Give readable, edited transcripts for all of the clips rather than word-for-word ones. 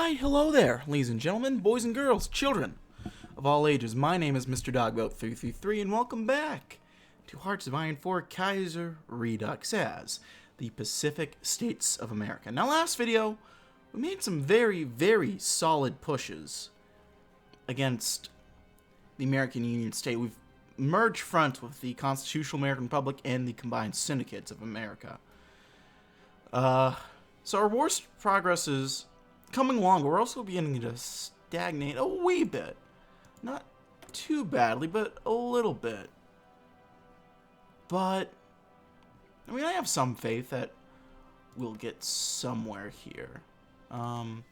Why, hello there, ladies and gentlemen, boys and girls, children of all ages. My name is Mr. Dogboat333, and welcome back to Hearts of Iron 4 Kaiserredux as the Pacific States of America. Now, last video, we made some very, very solid pushes against the American Union State. We've merged front with the Constitutional American Republic and the Combined Syndicates of America. So our war progress is coming along. We're also beginning to stagnate a wee bit. Not too badly, but a little bit. But, I mean, I have some faith that we'll get somewhere here. So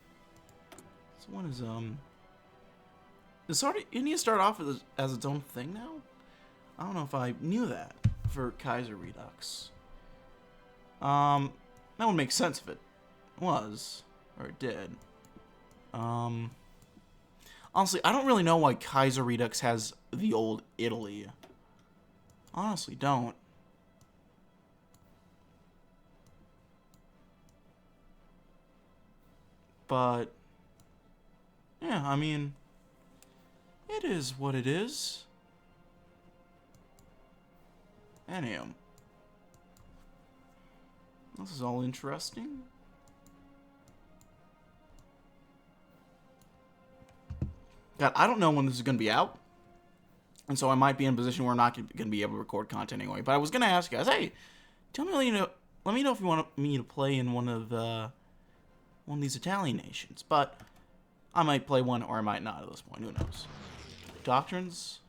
what is, does India start off as its own thing now? I don't know if I knew that for Kaiserredux. That would make sense if it was, or it did. Honestly, I don't really know why Kaiserredux has the old Italy. Honestly, don't. But, yeah, I mean, it is what it is. Anyhow. This is all interesting. God, I don't know when this is going to be out. And so I might be in a position where I'm not going to be able to record content anyway. But I was going to ask you guys, hey, let me know if you want me to play in one of these Italian nations. But I might play one or I might not at this point. Who knows? Doctrines?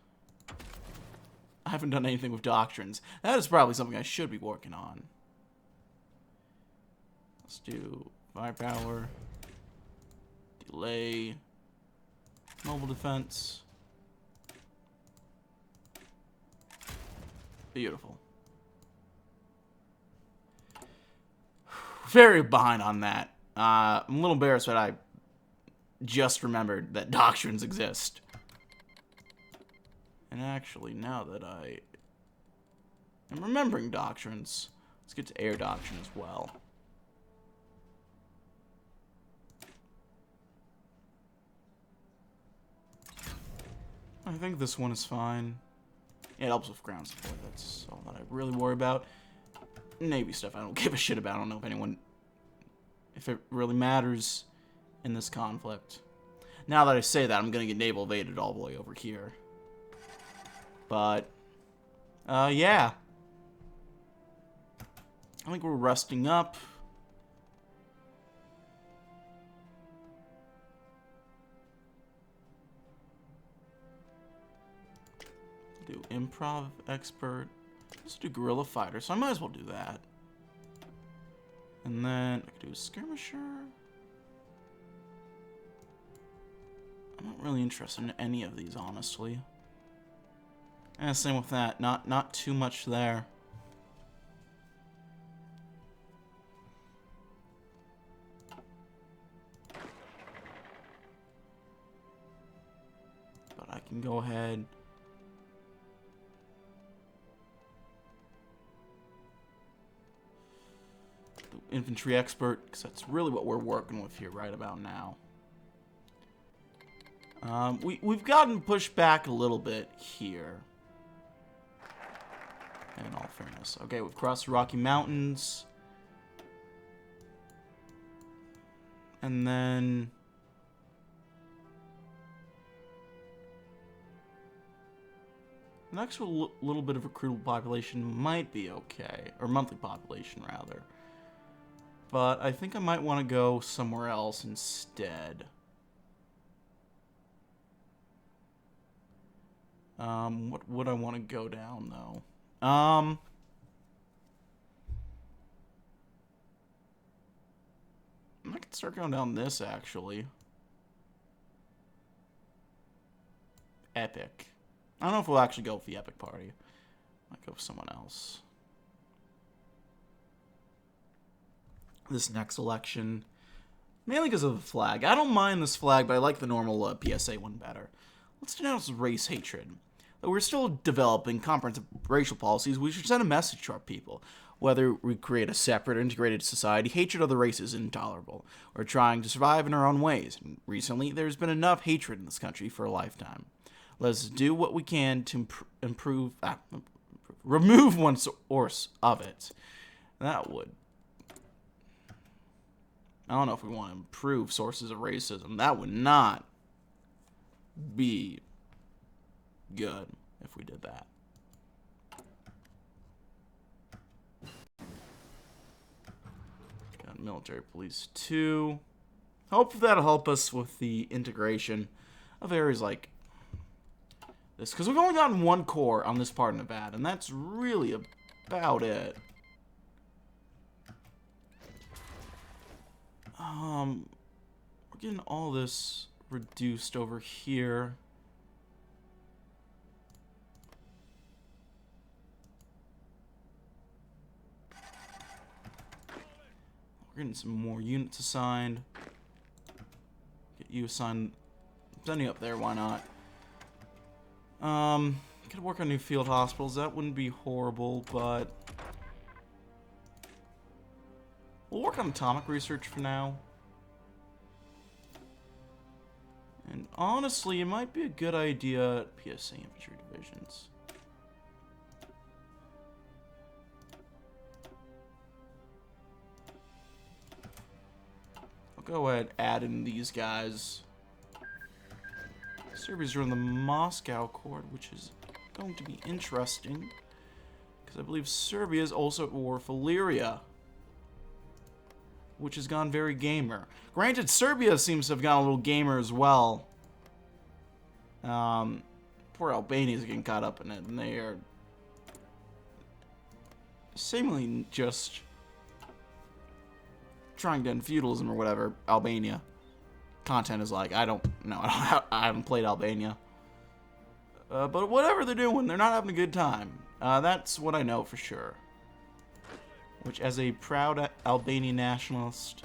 I haven't done anything with doctrines. That is probably something I should be working on. Let's do firepower, delay, mobile defense. Beautiful. Very behind on that. I'm a little embarrassed that I just remembered that doctrines exist. And actually, now that I am remembering doctrines, let's get to air doctrine as well. I think this one is fine. Yeah, it helps with ground support. That's all that I really worry about. Navy stuff I don't give a shit about. I don't know if it really matters in this conflict. Now that I say that, I'm gonna get naval evaded all the way over here. But, yeah. I think we're resting up. Do improv expert. Let's do guerrilla fighter, so I might as well do that. And then I could do skirmisher. I'm not really interested in any of these, honestly. And same with that. Not too much there. But I can go ahead. Infantry expert, because that's really what we're working with here right about now. We've gotten pushed back a little bit here. In all fairness. Okay, we've crossed the Rocky Mountains. And then an actual little bit of recruitable population might be okay. Or monthly population, rather. But I think I might want to go somewhere else instead. What would I want to go down, though? I could start going down this, actually. Epic. I don't know if we'll actually go with the Epic Party. I might go with someone else. This next election, mainly because of the flag. I don't mind this flag, but I like the normal PSA one better. Let's denounce race hatred. Though we're still developing comprehensive racial policies, we should send a message to our people. Whether we create a separate, integrated society, hatred of the race is intolerable. We're trying to survive in our own ways. And recently, there's been enough hatred in this country for a lifetime. Let's do what we can to remove one source of it. That would... I don't know if we want to improve sources of racism. That would not be good if we did that. Got military police 2. Hope that'll help us with the integration of areas like this. Because we've only gotten 1 corps on this part of Nevada, and that's really about it. We're getting all this reduced over here. We're getting some more units assigned. Get you assigned. Sending up there, why not? Could work on new field hospitals. That wouldn't be horrible, but we'll work on atomic research for now. And honestly, it might be a good idea. PSA infantry divisions. I'll go ahead and add in these guys. Serbia's running the Moscow Accord, which is going to be interesting. Because I believe Serbia is also at war with Illyria, which has gone very gamer. Granted, Serbia seems to have gone a little gamer as well. Poor Albania's getting caught up in it, and they are seemingly just trying to end feudalism or whatever. Albania content is like, I don't know. I haven't played Albania. But whatever they're doing, they're not having a good time. That's what I know for sure. Which, as a proud Albanian nationalist,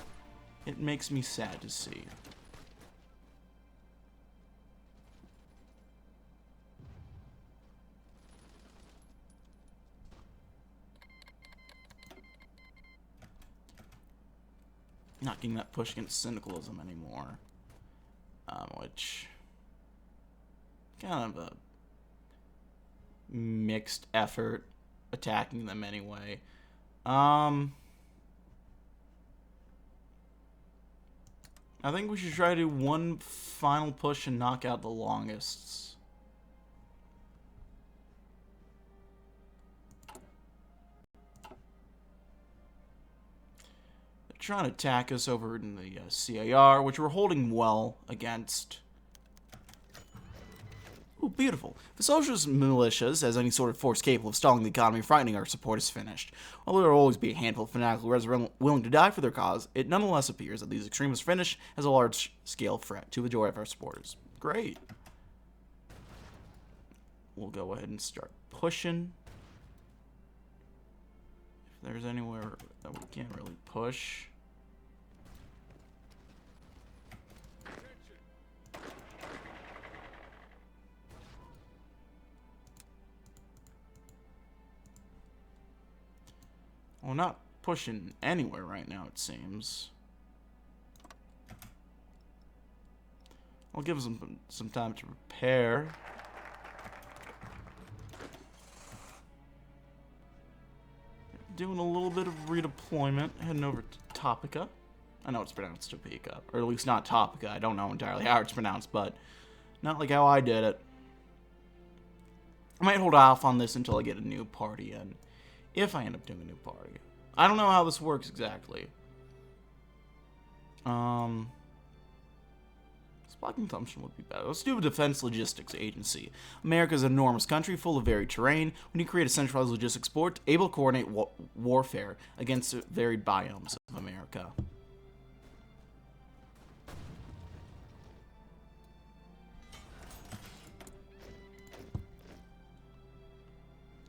it makes me sad to see. Not getting that push against syndicalism anymore. Which... kind of a mixed effort attacking them anyway. I think we should try to do one final push and knock out the longists. They're trying to attack us over in the CAR, which we're holding well against. Ooh, beautiful. The socialist militias, as any sort of force capable of stalling the economy and frightening our support, is finished. While there will always be a handful of fanatical rebels willing to die for their cause, it nonetheless appears that these extremists finish as a large-scale threat to the joy of our supporters. Great. We'll go ahead and start pushing. If there's anywhere that we can't really push... Well, not pushing anywhere right now, it seems. I'll give them some time to prepare. Doing a little bit of redeployment, heading over to Topeka. I know it's pronounced Topeka, or at least not Topeka. I don't know entirely how it's pronounced, but not like how I did it. I might hold off on this until I get a new party in. If I end up doing a new party. I don't know how this works exactly. Supply consumption would be better. Let's do a Defense Logistics Agency. America is an enormous country full of varied terrain. We need to create a centralized logistics port able to coordinate warfare against the varied biomes of America.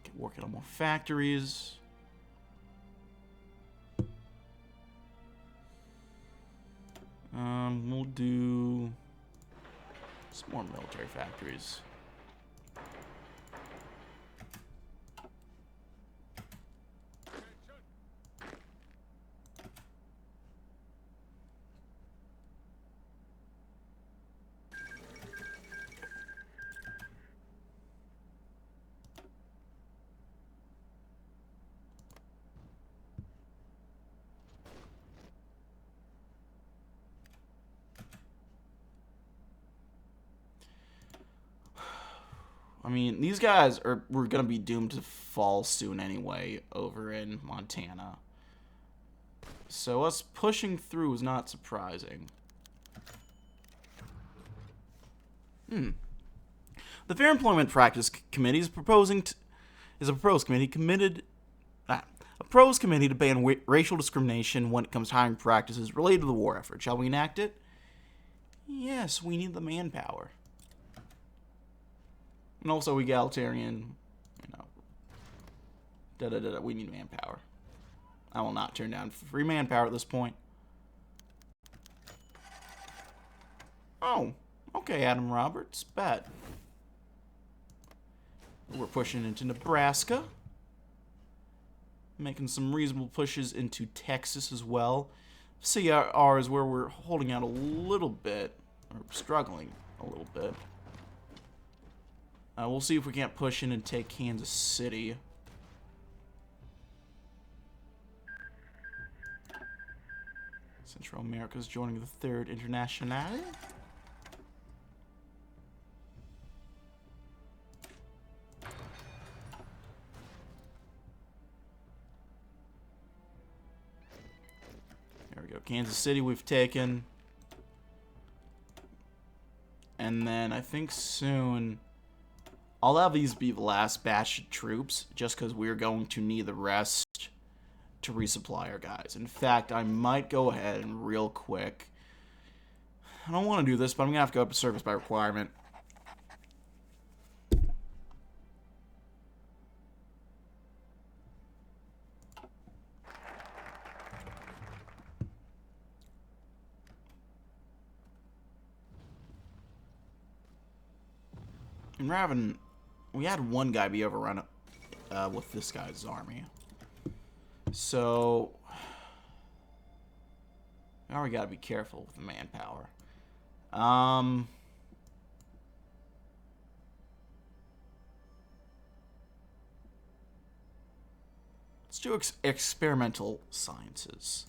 Get working on more factories. We'll do some more military factories. I mean, these guys we're gonna be doomed to fall soon anyway over in Montana. So us pushing through is not surprising. The Fair Employment Practice Committee is a proposed committee to ban racial discrimination when it comes to hiring practices related to the war effort. Shall we enact it? Yes, we need the manpower. And also egalitarian, we need manpower. I will not turn down free manpower at this point. Oh, okay, Adam Roberts, bet. We're pushing into Nebraska. Making some reasonable pushes into Texas as well. CR is where we're holding out a little bit, or struggling a little bit. We'll see if we can't push in and take Kansas City. Central America's joining the Third Internationale. There we go. Kansas City we've taken. And then I think soon I'll have these be the last batch of troops, just because we're going to need the rest to resupply our guys. In fact, I might go ahead and real quick. I don't want to do this, but I'm going to have to go up to service by requirement. And Raven, we had one guy be overrun with this guy's army. So now we gotta be careful with the manpower. Let's do experimental sciences.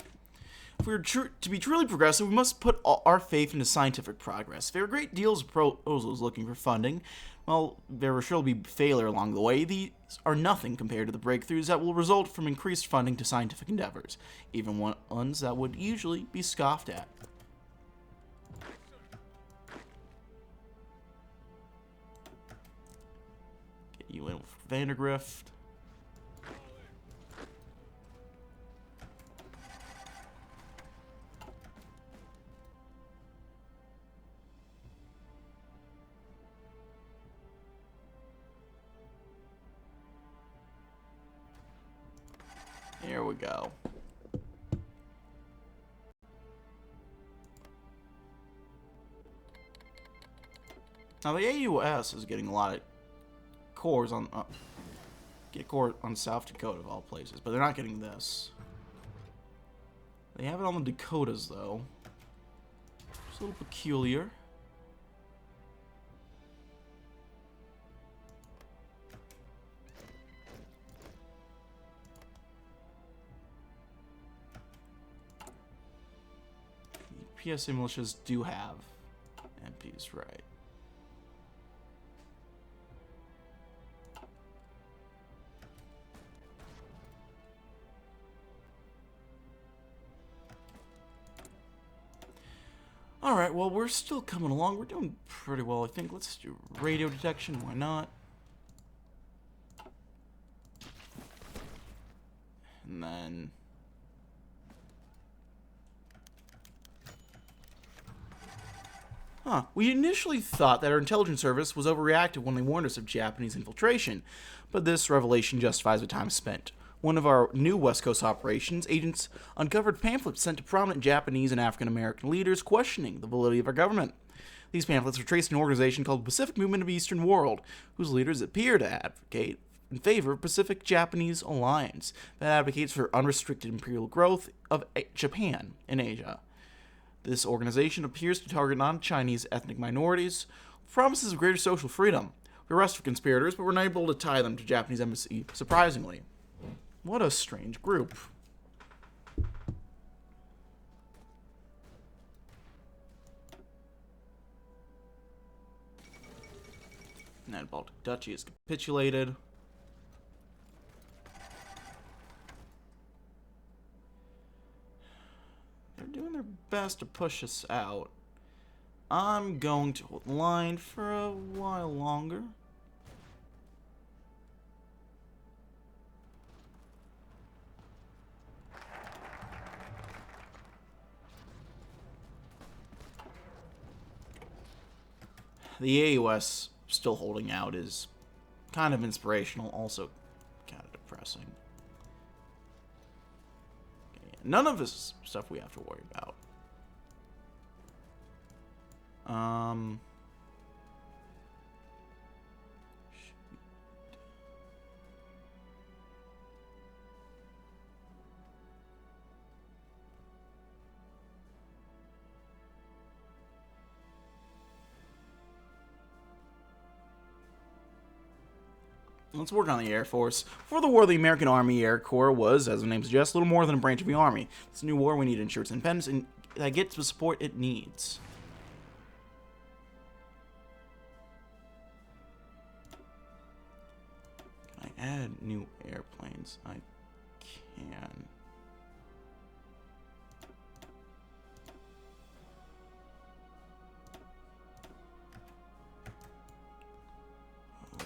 If we are to be truly progressive, we must put our faith into scientific progress. There are great deals of proposals looking for funding. Well, there will surely be failure along the way. These are nothing compared to the breakthroughs that will result from increased funding to scientific endeavors, even ones that would usually be scoffed at. Get you in with Vandergrift. Here we go. Now the AUS is getting a lot of cores on core on South Dakota of all places, but they're not getting this. They have it on the Dakotas though. It's a little peculiar. PSA militias do have MPs, right? Alright, well, we're still coming along. We're doing pretty well, I think. Let's do radio detection. Why not? And then we initially thought that our intelligence service was overreactive when they warned us of Japanese infiltration, but this revelation justifies the time spent. One of our new West Coast operations agents uncovered pamphlets sent to prominent Japanese and African American leaders questioning the validity of our government. These pamphlets were traced to an organization called the Pacific Movement of the Eastern World, whose leaders appear to advocate in favor of Pacific-Japanese alliance that advocates for unrestricted imperial growth of Japan in Asia. This organization appears to target non-Chinese ethnic minorities, promises of greater social freedom. We arrested conspirators, but were unable to tie them to Japanese embassy, surprisingly. What a strange group. And Baltic Duchy has capitulated. They're doing their best to push us out. I'm going to hold the line for a while longer. The AUS still holding out is kind of inspirational, also kind of depressing. Okay, none of this stuff we have to worry about. Let's work on the Air Force. Before the war, the American Army Air Corps was, as the name suggests, little more than a branch of the Army. This new war, we need to ensure its independence and that gets the support it needs. Can I add new airplanes? I can.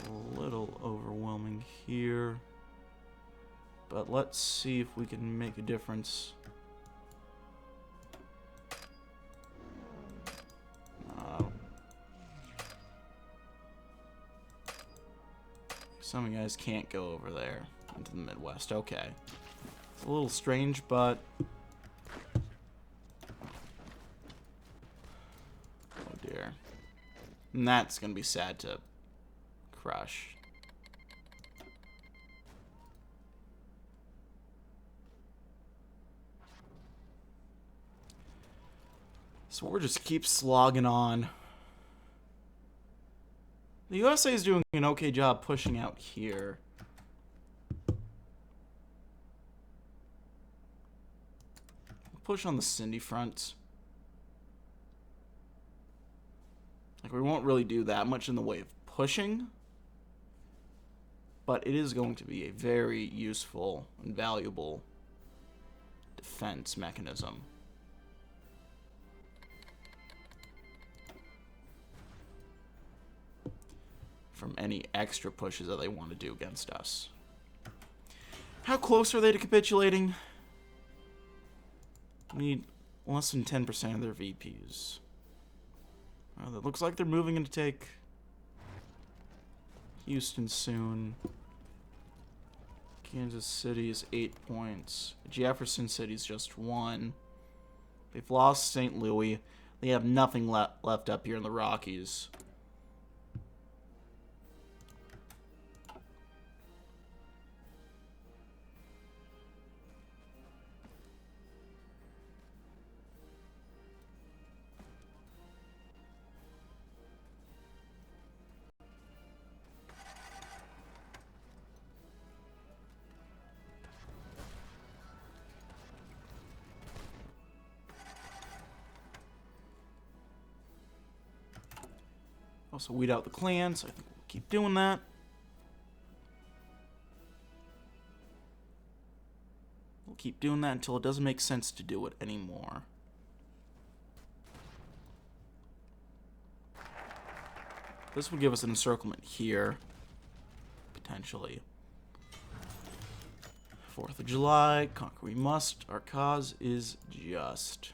A little overwhelming here, but let's see if we can make a difference. Some of you guys can't go over there into the Midwest. Okay, it's a little strange, but oh dear, and that's gonna be sad to crush. So we're just keep slogging on. The USA is doing an okay job pushing out here. Push on the Cindy front. Like, we won't really do that much in the way of pushing, but it is going to be a very useful and valuable defense mechanism. From any extra pushes that they want to do against us. How close are they to capitulating? We need less than 10% of their VPs. Well, it looks like they're moving in to take Houston soon. Kansas City is 8 points. Jefferson City's just 1. They've lost St. Louis. They have nothing left up here in the Rockies. Also weed out the clans, so I think we'll keep doing that. We'll keep doing that until it doesn't make sense to do it anymore. This will give us an encirclement here, potentially. 4th of July, conquer we must, our cause is just.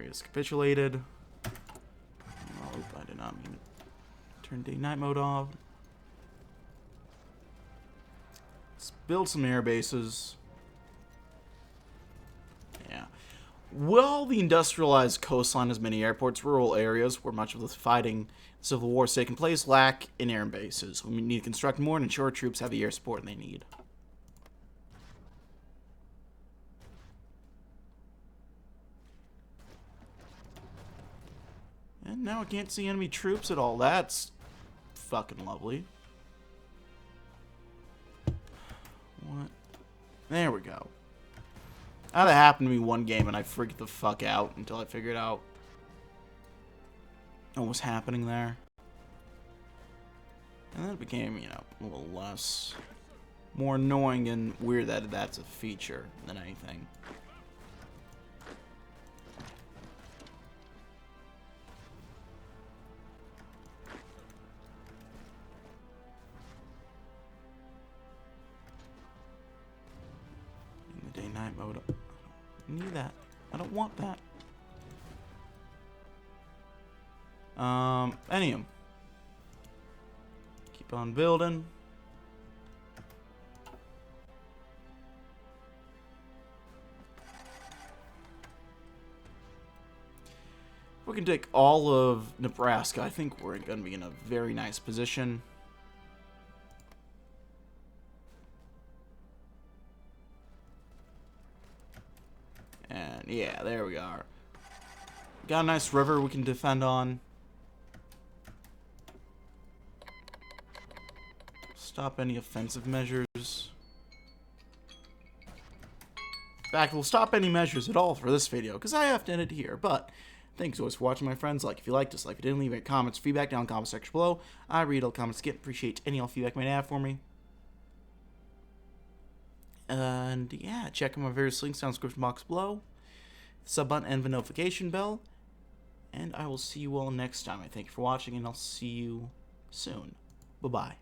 Is capitulated. Oh, I did not mean to turn day-night mode off. Let's build some air bases. Yeah. While the industrialized coastline has many airports, rural areas where much of the fighting Civil War has taken place lack in air bases. We need to construct more and ensure troops have the air support they need. And now I can't see enemy troops at all. That's fucking lovely. What? There we go. That happened to me one game and I freaked the fuck out until I figured out what was happening there. And then it became, you know, a little less, more annoying and weird that that's a feature than anything. In the day-night mode, I don't need that. I don't want that. Anywho. Keep on building. If we can take all of Nebraska, I think we're going to be in a very nice position. And yeah, there we are. Got a nice river we can defend on. Stop any offensive measures. In fact, we'll stop any measures at all for this video, because I have to end it here. But thanks always for watching, my friends. Like if you liked, dislike if you didn't, leave any comments, feedback down in the comment section below. I read all comments, appreciate any all feedback you might have for me. And yeah, check out my various links down in the description box below. The sub button and the notification bell. And I will see you all next time. I thank you for watching, and I'll see you soon. Bye-bye.